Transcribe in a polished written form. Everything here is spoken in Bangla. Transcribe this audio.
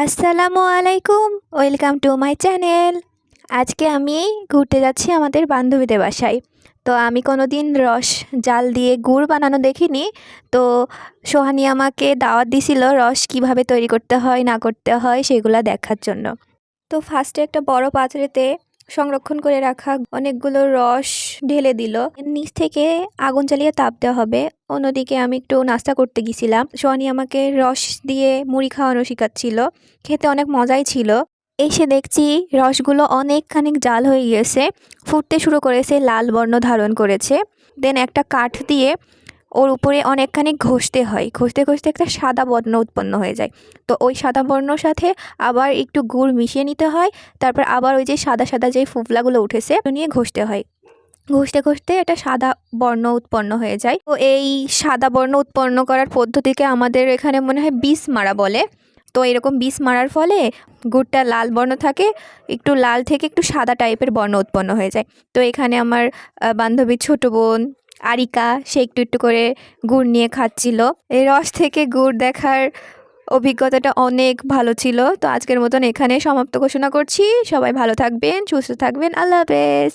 আসসালামু আলাইকুম, ওয়েলকাম টু মাই চ্যানেল। আজকে আমি ঘুরতে যাচ্ছি আমাদের বান্ধবীদের বাসায়। তো আমি কোনো দিন রস জাল দিয়ে গুড় বানানো দেখিনি। তো সোহানি আমাকে দাওয়াত দিছিল রস কিভাবে তৈরি করতে হয় না করতে হয় সেগুলো দেখার জন্য। তো ফার্স্টে একটা বড় পাত্রেতে সংরক্ষণ করে রাখা অনেকগুলো রস ঢেলে দিল। নিচ থেকে আগুন জ্বালিয়ে তাপ দেওয়া হবে। অন্যদিকে আমি একটু নাস্তা করতে গেছিলাম। সোহানি আমাকে রস দিয়ে মুড়ি খাওয়ানো শেখাচ্ছিল। খেতে অনেক মজাই ছিল। এসে দেখছি রসগুলো অনেকখানি জাল হয়ে গিয়েছে, ফুটতে শুরু করেছে, লাল বর্ণ ধারণ করেছে। দেন একটা কাঠ দিয়ে ওর উপরে অনেকখানি ঘষতে হয়, ঘষতে ঘষতে একটা সাদা বর্ণ উৎপন্ন হয়ে যায়। তো ওই সাদা বর্ণর সাথে আবার একটু গুড় মিশিয়ে নিতে হয়। তারপর আবার ওই যে সাদা সাদা যে ফুফলাগুলো উঠেছে নিয়ে ঘষতে হয়। ঘষতে ঘষতে একটা সাদা বর্ণ উৎপন্ন হয়ে যায়। তো এই সাদা বর্ণ উৎপন্ন করার পদ্ধতিকে আমাদের এখানে মনে হয় বিষ মারা বলে। তো এরকম বিষ মারার ফলে গুড়টা লাল বর্ণ থাকে, একটু লাল থেকে একটু সাদা টাইপের বর্ণ উৎপন্ন হয়ে যায়। তো এখানে আমার বান্ধবীর ছোট বোন আরিকা, সে একটু একটু করে গুড় নিয়ে খাচ্ছিল। এই রস থেকে গুড় দেখার অভিজ্ঞতাটা অনেক ভালো ছিল। তো আজকের মতন এখানে সমাপ্ত ঘোষণা করছি। সবাই ভালো থাকবেন, সুস্থ থাকবেন। আল্লাহ হাফেজ।